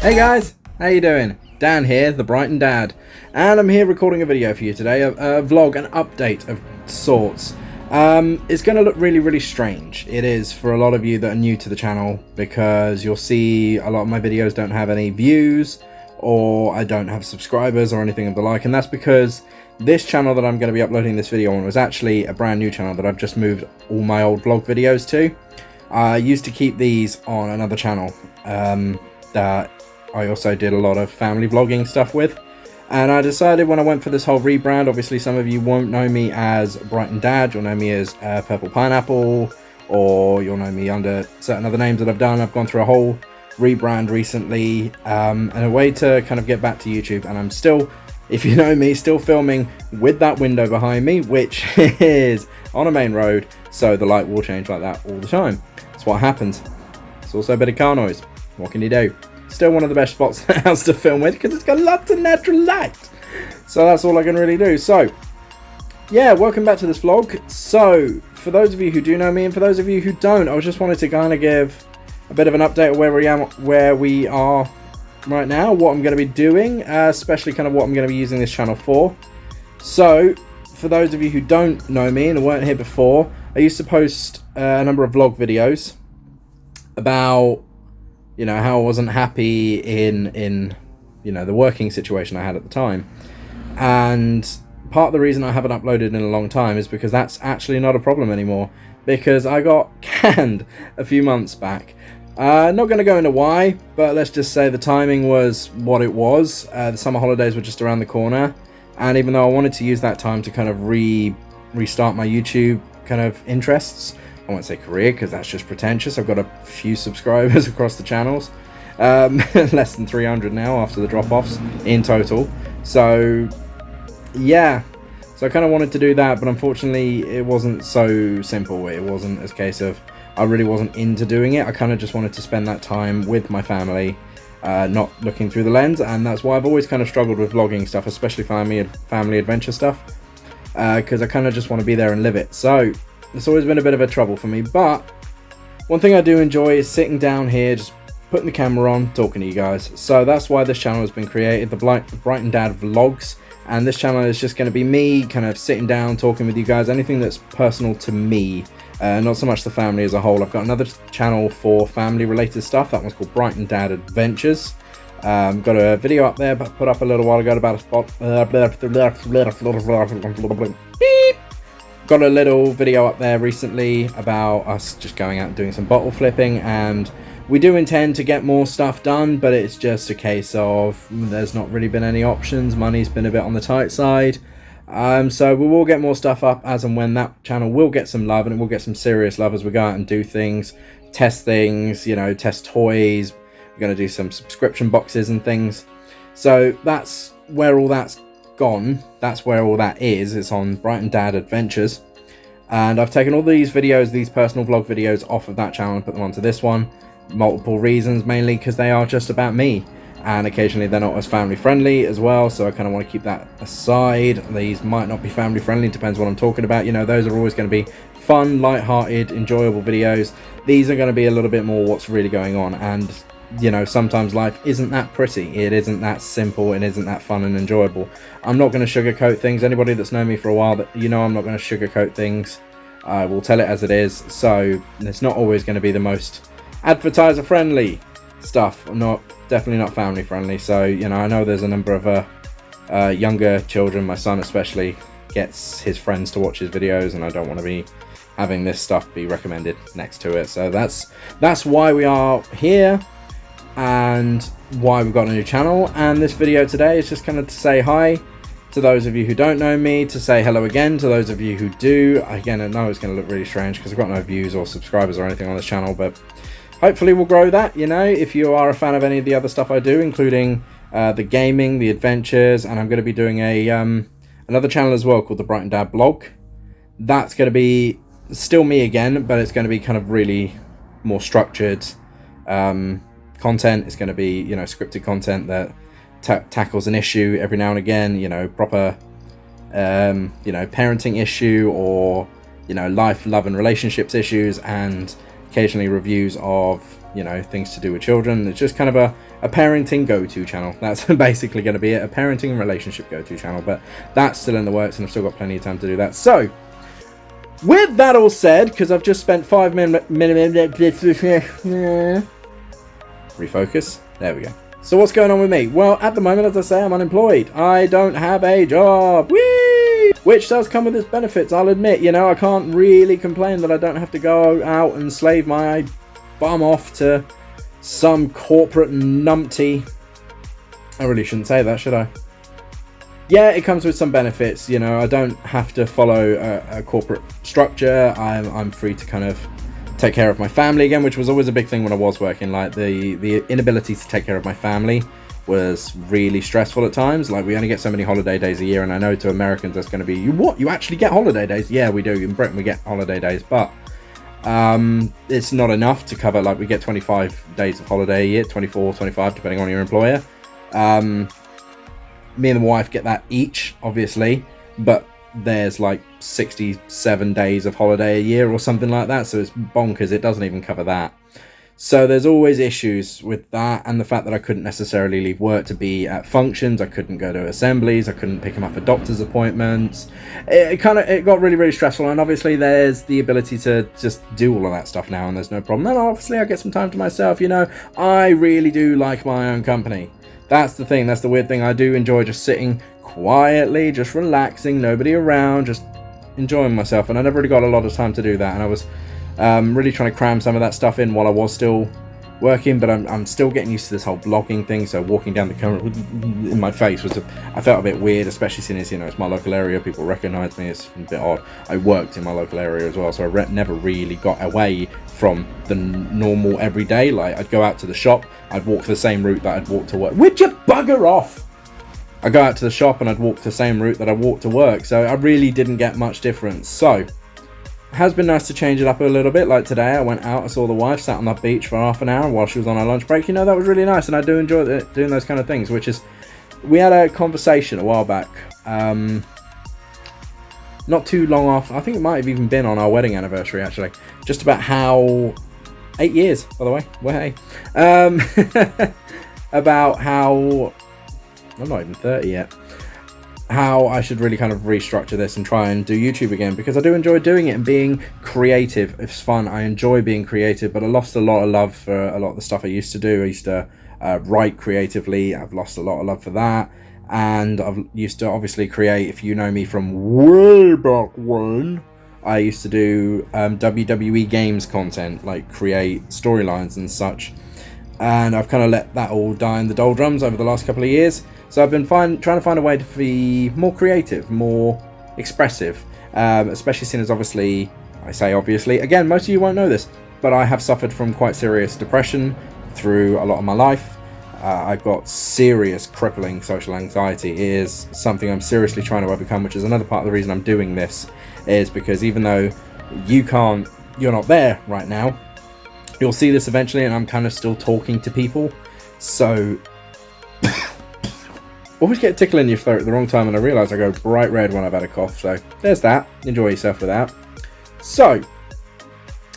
Hey guys, how you doing? Dan here, the Brighton Dad, and I'm here recording a video for you today, a vlog, an update of sorts. It's going to look really strange. It is for a lot of you that are new to the channel, because you'll see a lot of my videos don't have any views, or I don't have subscribers or anything of the like, and that's because this channel that I'm going to be uploading this video on was actually a brand new channel that I've just moved all my old vlog videos to. I used to keep these on another channel that I also did a lot of family vlogging stuff with, and I decided when I went for this whole rebrand, obviously some of you won't know me as Brighton Dad, you'll know me as Purple Pineapple, or you'll know me under certain other names that I've done. I've gone through a whole rebrand recently, and a way to kind of get back to YouTube, and I'm still, if you know me, still filming with that window behind me, which is on a main road, so the light will change like that all the time. That's what happens. It's also a bit of car noise. What can you do? Still one of the best spots in the house to film with, because it's got lots of natural light. So that's all I can really do. So, yeah, welcome back to this vlog. So, for those of you who do know me, and for those of you who don't, I just wanted to kind of give a bit of an update of where we are right now, what I'm going to be doing, especially kind of what I'm going to be using this channel for. So, for those of you who don't know me and weren't here before, I used to post a number of vlog videos about, you know, how I wasn't happy in you know, the working situation I had at the time. And part of the reason I haven't uploaded in a long time is because that's actually not a problem anymore, because I got canned a few months back. Not going to go into why, but let's just say the timing was what it was. The summer holidays were just around the corner, and even though I wanted to use that time to kind of restart my YouTube kind of interests, I won't say career because that's just pretentious. I've got a few subscribers across the channels, less than 300 now after the drop-offs in total. So yeah, so I kind of wanted to do that, but unfortunately it wasn't so simple. It wasn't a case of, I really wasn't into doing it. I kind of just wanted to spend that time with my family, not looking through the lens, and that's why I've always kind of struggled with vlogging stuff, especially family adventure stuff, because I kind of just want to be there and live it. So it's always been a bit of a trouble for me, but one thing I do enjoy is sitting down here, just putting the camera on, talking to you guys. So that's why this channel has been created, the Brighton Dad Vlogs, and this channel is just going to be me kind of sitting down, talking with you guys, anything that's personal to me, not so much the family as a whole. I've got another channel for family related stuff, that one's called Brighton Dad Adventures. Got a video up there, but put up a little while ago about a spot. Beep. Got a little video up there recently about us just going out and doing some bottle flipping, and we do intend to get more stuff done, but it's just a case of there's not really been any options. Money's been a bit on the tight side, so we will get more stuff up as and when that channel will get some love, and it will get some serious love as we go out and do things, test things, you know, test toys. We're going to do some subscription boxes and things. So that's where all that's gone. That's where all that is. It's on Brighton Dad Adventures, and I've taken all these videos, these personal vlog videos, off of that channel and put them onto this one. Multiple reasons, mainly because they are just about me, and occasionally they're not as family friendly as well, so I kind of want to keep that aside. These might not be family friendly, depends what I'm talking about. You know, those are always going to be fun, light-hearted, enjoyable videos. These are going to be a little bit more what's really going on, and you know, sometimes life isn't that pretty, it isn't that simple, it isn't that fun and enjoyable. I'm not going to sugarcoat things. Anybody that's known me for a while, that you know, I'm not going to sugarcoat things. I will tell it as it is. So it's not always going to be the most advertiser friendly stuff, definitely not family friendly. So, you know, I know there's a number of younger children, my son especially gets his friends to watch his videos, and I don't want to be having this stuff be recommended next to it. So that's why we are here, and why we've got a new channel. And this video today is just kind of to say hi to those of you who don't know me, to say hello again to those of you who do. Again, I know it's going to look really strange because I've got no views or subscribers or anything on this channel, but hopefully we'll grow that. You know, if you are a fan of any of the other stuff I do, including the gaming, the adventures, and I'm going to be doing a another channel as well called the Brighton Dad Vlog. That's going to be still me again, but it's going to be kind of really more structured content. It's going to be, you know, scripted content that tackles an issue every now and again, you know, proper you know, parenting issue, or you know, life, love and relationships issues, and occasionally reviews of you know, things to do with children. It's just kind of a parenting go-to channel. That's basically going to be it, a parenting and relationship go-to channel. But that's still in the works, and I've still got plenty of time to do that. So, with that all said, because I've just spent 5 minutes... Refocus. There we go. So what's going on with me? Well, at the moment, as I say, I'm unemployed. I don't have a job. Whee! Which does come with its benefits, I'll admit. You know, I can't really complain that I don't have to go out and slave my bum off to some corporate numpty. I really shouldn't say that, should I? Yeah, it comes with some benefits. You know, I don't have to follow a corporate structure. I'm free to kind of take care of my family again, which was always a big thing when I was working. Like the inability to take care of my family was really stressful at times. Like, we only get so many holiday days a year, and I know to Americans that's going to be, you actually get holiday days? Yeah, we do. In Britain we get holiday days, but it's not enough to cover. Like, we get 25 days of holiday a year, 24, 25 depending on your employer. Me and the wife get that each, obviously, but there's like 67 days of holiday a year or something like that, so it's bonkers. It doesn't even cover that. So there's always issues with that, and the fact that I couldn't necessarily leave work to be at functions, I couldn't go to assemblies, I couldn't pick them up for doctor's appointments. It got really, really stressful, and obviously there's the ability to just do all of that stuff now, and there's no problem. And obviously I get some time to myself. You know, I really do like my own company. That's the thing, that's the weird thing. I do enjoy just sitting quietly, just relaxing, nobody around, just enjoying myself, and I never really got a lot of time to do that, and I was really trying to cram some of that stuff in while I was still working, but I'm still getting used to this whole vlogging thing. So walking down the camera in my face I felt a bit weird, especially since, you know, it's my local area, people recognize me. It's a bit odd. I worked in my local area as well, so I never really got away from the normal everyday. Like, I'd go out to the shop, I'd walk the same route that I'd walk to work. Would you bugger off? I go out to the shop and I'd walk the same route that I walked to work, so I really didn't get much difference. So it has been nice to change it up a little bit. Like today, I went out, I saw the wife, sat on the beach for half an hour while she was on her lunch break. You know, that was really nice, and I do enjoy doing those kind of things, which is, we had a conversation a while back, not too long after, I think it might have even been on our wedding anniversary, actually, just about how, 8 years, by the way, well, hey, about how, I'm not even 30 yet, how I should really kind of restructure this and try and do YouTube again, because I do enjoy doing it and being creative. It's fun. I enjoy being creative, but I lost a lot of love for a lot of the stuff I used to do. I used to write creatively. I've lost a lot of love for that, and I've used to obviously create. If you know me from way back when, I used to do WWE games content, like create storylines and such, and I've kind of let that all die in the doldrums over the last couple of years. So I've been trying to find a way to be more creative, more expressive, especially since, obviously, I say obviously, again, most of you won't know this, but I have suffered from quite serious depression through a lot of my life. I've got serious crippling social anxiety. It is something I'm seriously trying to overcome, which is another part of the reason I'm doing this, is because even though you're not there right now, you'll see this eventually, and I'm kind of still talking to people. So always get a tickle in your throat at the wrong time, and I realise I go bright red when I've had a cough. So there's that. Enjoy yourself with that. So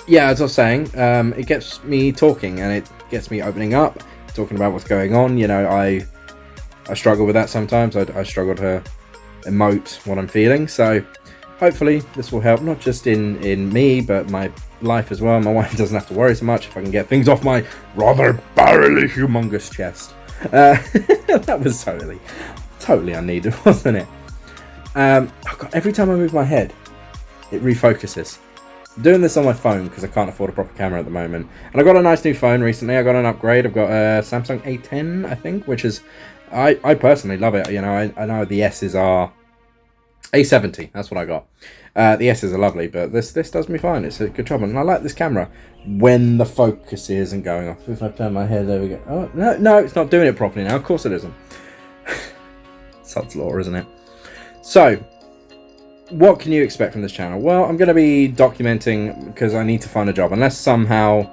yeah, as I was saying, it gets me talking, and it gets me opening up, talking about what's going on. You know, I struggle with that sometimes. I struggle to emote what I'm feeling. So hopefully this will help, not just in me, but my life as well. My wife doesn't have to worry so much if I can get things off my rather barely humongous chest. That was totally unneeded, wasn't it? Oh God, every time I move my head, it refocuses. I'm doing this on my phone because I can't afford a proper camera at the moment, and I got a nice new phone recently. I got an upgrade. I've got a Samsung A10, I think, which is, I personally love it. You know, I know the S's are A70. That's what I got. The S's are lovely, but this does me fine. It's a good job, and I like this camera when the focus isn't going off. If I turn my head, there we go. Oh no, it's not doing it properly now. Of course it isn't. Sod's law, isn't it? So, what can you expect from this channel? Well, I'm going to be documenting, because I need to find a job. Unless somehow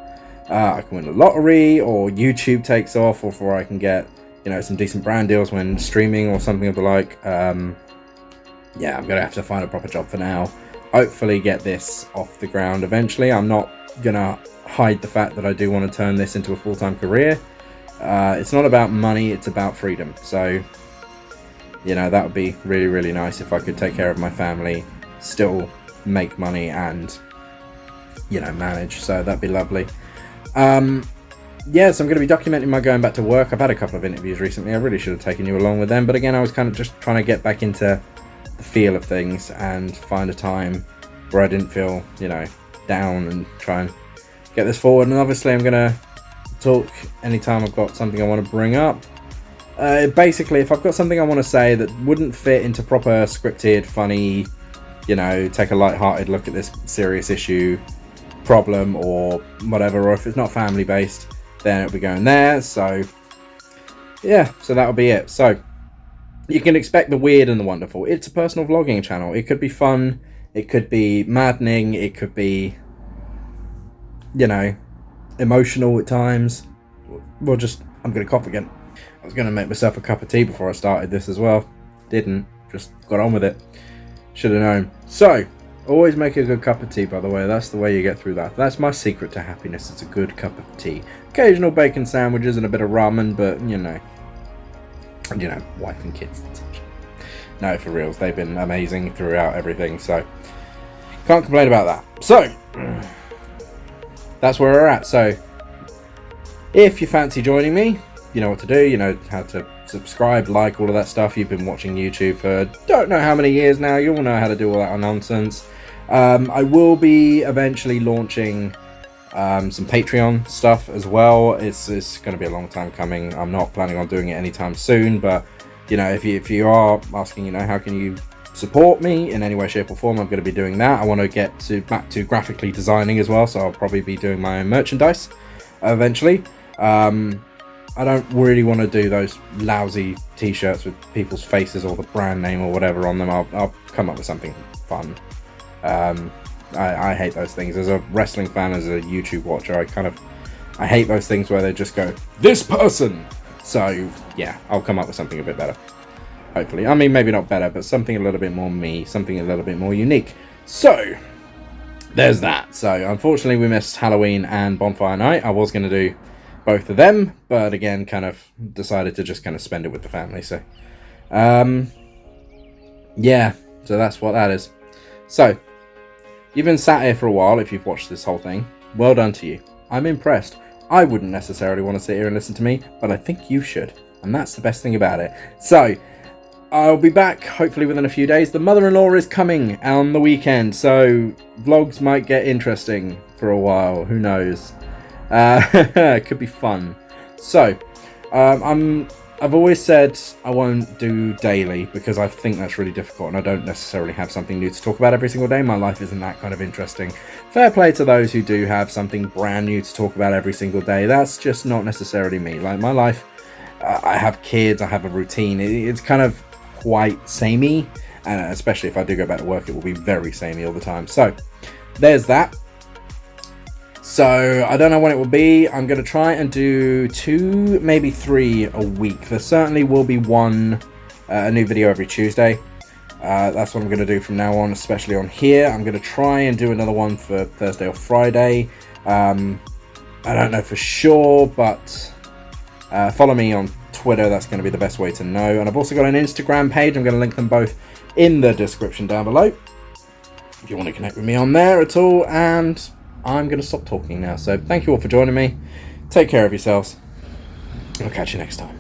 I can win the lottery, or YouTube takes off, or for I can get, you know, some decent brand deals when streaming or something of the like. Yeah, I'm going to have to find a proper job for now. Hopefully get this off the ground eventually. I'm not going to hide the fact that I do want to turn this into a full-time career. It's not about money, it's about freedom. So, you know, that would be really, really nice if I could take care of my family, still make money, and, you know, manage. So that'd be lovely. Yeah, so I'm going to be documenting my going back to work. I've had a couple of interviews recently. I really should have taken you along with them. But again, I was kind of just trying to get back into the feel of things and find a time where I didn't feel, you know, down, and try and get this forward. And obviously I'm going to talk anytime I've got something I want to bring up. Basically, if I've got something I want to say that wouldn't fit into proper scripted, funny, you know, take a light-hearted look at this serious issue, problem, or whatever, or if it's not family based, then it'll be going there. So yeah, so that'll be it. So you can expect the weird and the wonderful. It's a personal vlogging channel. It could be fun, it could be maddening, it could be, you know, emotional at times. Well, just, I'm gonna cough again. I was gonna make myself a cup of tea before I started this as well. Didn't, just got on with it. Should have known. So always make a good cup of tea, by the way. That's the way you get through that. That's my secret to happiness. It's a good cup of tea. Occasional bacon sandwiches and a bit of ramen, but, you know, wife and kids and such. No, for reals. They've been amazing throughout everything, so can't complain about that. So, that's where we're at. So, if you fancy joining me, you know what to do. You know how to subscribe, like, all of that stuff. You've been watching YouTube for don't know how many years now. You all know how to do all that nonsense. I will be eventually launching some Patreon stuff as well. It's going to be a long time coming. I'm not planning on doing it anytime soon, but you know, if you are asking, you know, how can you support me in any way, shape or form, I'm going to be doing that. I want to get back to graphically designing as well, so I'll probably be doing my own merchandise eventually. I don't really want to do those lousy t-shirts with people's faces or the brand name or whatever on them. I'll come up with something fun. I hate those things. As a wrestling fan, as a YouTube watcher, I hate those things where they just go, this person! So, yeah, I'll come up with something a bit better. Hopefully. I mean, maybe not better, but something a little bit more me, something a little bit more unique. So, there's that. So, unfortunately, we missed Halloween and Bonfire Night. I was going to do both of them, but again, kind of decided to just kind of spend it with the family. So, yeah, so that's what that is. So, you've been sat here for a while if you've watched this whole thing. Well done to you. I'm impressed. I wouldn't necessarily want to sit here and listen to me, but I think you should. And that's the best thing about it. So, I'll be back hopefully within a few days. The mother-in-law is coming on the weekend, so vlogs might get interesting for a while. Who knows? It could be fun. So, I've always said I won't do daily because I think that's really difficult and I don't necessarily have something new to talk about every single day. My life isn't that kind of interesting. Fair play to those who do have something brand new to talk about every single day. That's just not necessarily me. Like my life, I have kids, I have a routine. It's kind of quite samey, and especially if I do go back to work, it will be very samey all the time. So there's that. So I don't know when it will be. I'm going to try and do 2, maybe 3 a week. There certainly will be a new video every Tuesday. That's what I'm going to do from now on, especially on here. I'm going to try and do another one for Thursday or Friday. I don't know for sure, but follow me on Twitter. That's going to be the best way to know. And I've also got an Instagram page. I'm going to link them both in the description down below if you want to connect with me on there at all. And I'm going to stop talking now. So thank you all for joining me. Take care of yourselves. I'll catch you next time.